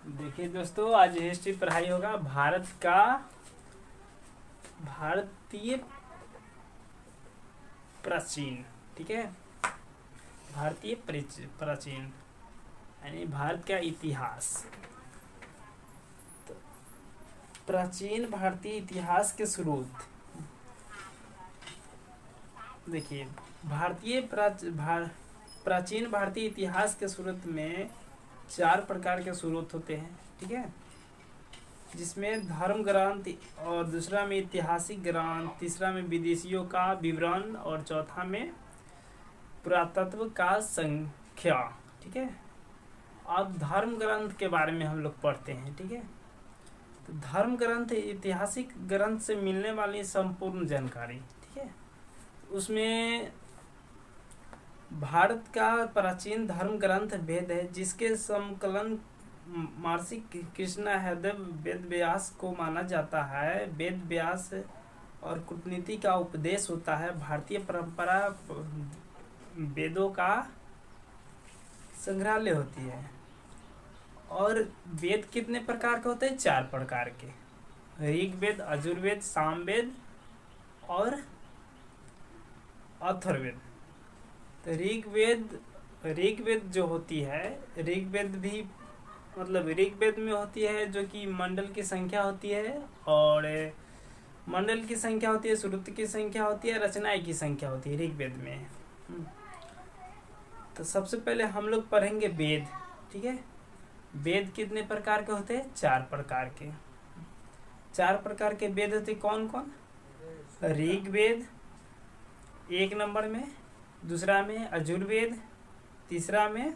देखिए दोस्तों, आज हिस्ट्री पढ़ाई होगा भारतीय प्राचीन। ठीक है, भारतीय प्राचीन यानी भारत का इतिहास। तो प्राचीन भारतीय इतिहास के स्रोत देखिए। प्राचीन भारतीय इतिहास के स्रोत में 4 प्रकार के स्रोत होते हैं। ठीक है, जिसमें धर्म ग्रंथ, और दूसरा में ऐतिहासिक ग्रंथ, तीसरा में विदेशियों का विवरण, और चौथा में पुरातत्व का संख्या। ठीक है, अब धर्म ग्रंथ के बारे में हम लोग पढ़ते हैं। ठीक है, तो धर्म ग्रंथ ऐतिहासिक ग्रंथ से मिलने वाली संपूर्ण जानकारी। ठीक है, उसमें भारत का प्राचीन धर्म ग्रंथ वेद है, जिसके संकलन महर्षि कृष्ण हृदय वेद व्यास को माना जाता है। वेद व्यास और कूटनीति का उपदेश होता है। भारतीय परंपरा वेदों का संग्रहालय होती है। और वेद कितने प्रकार के होते हैं? 4 प्रकार के। ऋग्वेद, यजुर्वेद, सामवेद और अथर्ववेद। तो ऋग्वेद जो होती है, ऋग्वेद भी मतलब ऋग्वेद में होती है जो कि मंडल की संख्या होती है, और मंडल की संख्या होती है, श्रुति की संख्या होती है, रचनाएं की संख्या होती है ऋग्वेद में। तो सबसे पहले हम लोग पढ़ेंगे वेद। ठीक है, वेद कितने प्रकार के होते हैं? 4 प्रकार के। 4 प्रकार के वेद होते कौन कौन? ऋग्वेद 1 नंबर में, दूसरा में यजुर्वेद, तीसरा में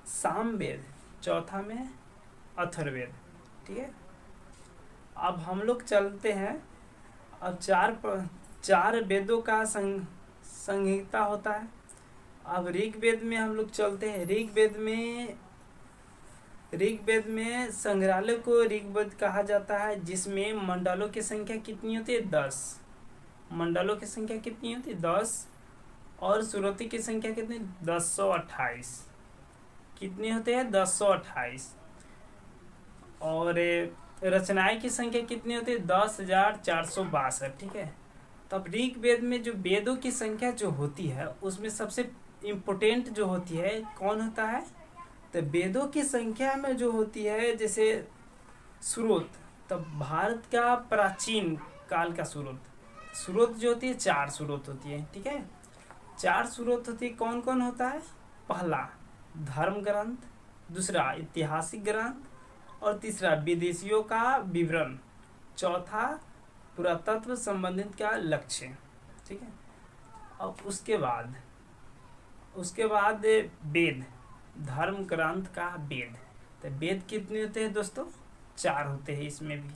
सामवेद, चौथा में अथर्ववेद। ठीक है, अब हम लोग चलते हैं। अब 4 वेदों का संहिता होता है। अब ऋग्वेद में हम लोग चलते हैं। ऋग्वेद में संग्रहालय को ऋग्वेद कहा जाता है, जिसमें मंडलों की संख्या कितनी होती है? 10। मंडलों की संख्या कितनी होती है? 10। और श्रुति की संख्या कितनी? 1028। कितने होते हैं? 1028। और रचनाएं की संख्या कितनी होती है? 10,462। ठीक है, तब ऋग्वेद में जो वेदों की संख्या जो होती है, उसमें सबसे इम्पोर्टेंट जो होती है कौन होता है? तो वेदों की संख्या में जो होती है, जैसे स्रोत, तब भारत का प्राचीन काल का स्रोत जो होती है, 4 स्रोत होती है। ठीक है, 4 स्रोत होती है। कौन कौन होता है? पहला धर्म ग्रंथ, दूसरा ऐतिहासिक ग्रंथ, और तीसरा विदेशियों का विवरण, चौथा पुरातत्व संबंधित का लक्ष्य। ठीक है, अब उसके बाद वेद, धर्म ग्रंथ का वेद। तो वेद कितने होते हैं दोस्तों? 4 होते हैं इसमें भी।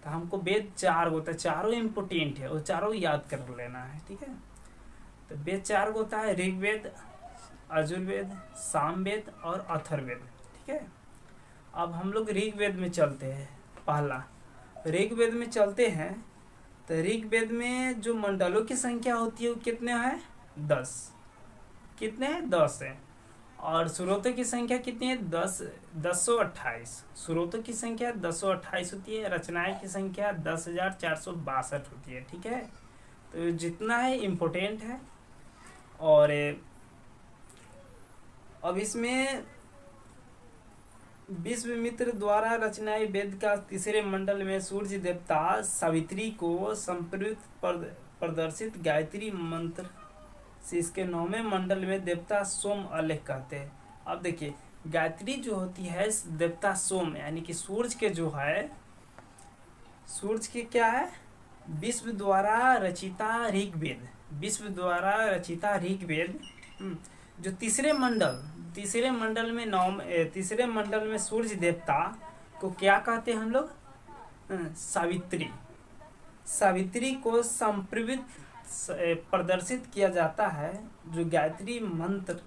तो हमको वेद 4 होता है, चारों इम्पोर्टेंट है और चारों याद कर लेना है। ठीक है, तो वेद 4 होता है, ऋग्वेद, यजुर्वेद, सामवेद और अथर्ववेद। ठीक है, अब हम लोग ऋग्वेद में चलते हैं। पहला ऋग्वेद में चलते हैं। तो ऋग्वेद में जो मंडलों की संख्या होती है वो कितने हैं? 10। कितने हैं? 10 है। और स्रोतों की संख्या कितनी है? 10,128। स्रोतों की संख्या 10,128 होती है। रचनाएं की संख्या 10,462 होती है। ठीक है, तो जितना है इम्पोर्टेंट है। और अब इसमें विश्वामित्र द्वारा रचनाएं वेद का तीसरे मंडल में सूर्य देवता सावित्री को संप्रयुक्त प्रदर्शित गायत्री मंत्र से इसके 9वें मंडल में देवता सोम आलेख कहते हैं। अब देखिए, गायत्री जो होती है देवता सोम यानी कि सूर्य के जो है, सूर्य के क्या है? विश्व द्वारा रचिता ऋग्वेद जो तीसरे मंडल में सूर्य देवता को क्या कहते हैं हम लोग? सावित्री को प्रदर्शित किया जाता है। जो गायत्री मंत्र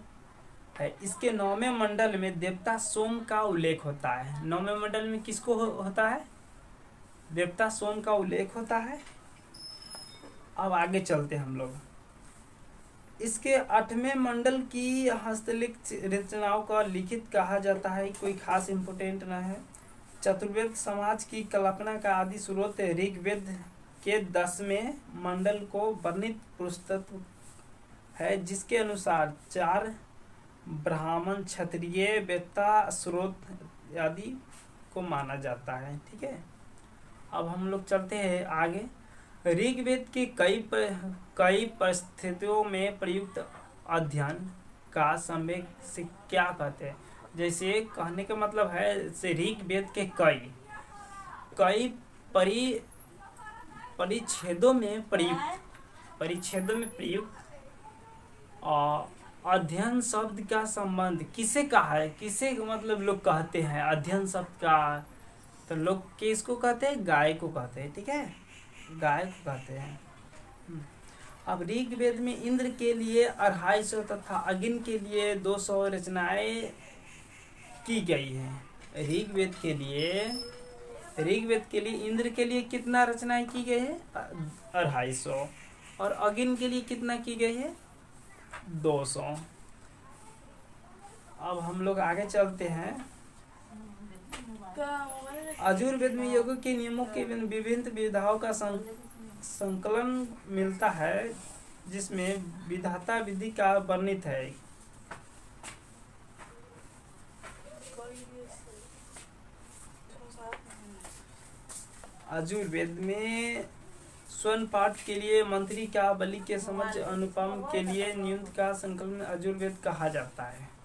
है, इसके 9वें मंडल में देवता सोम का उल्लेख होता है। 9वें मंडल में किसको होता है? देवता सोम का उल्लेख होता है। अब आगे चलते हम लोग। इसके 8वें मंडल की हस्तलिखित रचनाओं का लिखित कहा जाता है। कोई खास इम्पोर्टेंट ना है। चतुर्वेद समाज की कल्पना का आदि स्रोत ऋग्वेद के 10वें मंडल को वर्णित पुस्तक है, जिसके अनुसार 4 ब्राह्मण, क्षत्रिय, वेत्ता, स्रोत आदि को माना जाता है। ठीक है, अब हम लोग चलते हैं आगे। ऋग्वेद के कई परिस्थितियों में प्रयुक्त अध्ययन का समय से क्या कहते हैं। जैसे कहने का मतलब है से ऋग्वेद के कई परिच्छेदों में प्रयुक्त अध्ययन शब्द का संबंध किसे कहा है, किसे मतलब लोग कहते हैं अध्ययन शब्द का, तो लोग किसको कहते हैं, गाय को कहते हैं। ठीक है, गाय को कहते हैं। अब ऋग्वेद में इंद्र के लिए 250 तथा अग्नि के लिए 200 रचनाएं की गई हैं। ऋग्वेद के लिए इंद्र के लिए कितना रचनाएं की गई है, 250, और अग्नि के लिए कितना की गई है, 200। अब हम लोग आगे चलते हैं। यजुर्वेद में योग के नियमों के विभिन्न विधाओं का संकलन मिलता है, जिसमें विधाता विधि का वर्णित है। यजुर्वेद में स्वर्ण पाठ के लिए मंत्री का बलि के समझ अनुपम के लिए नियुक्त का संकलन यजुर्वेद कहा जाता है।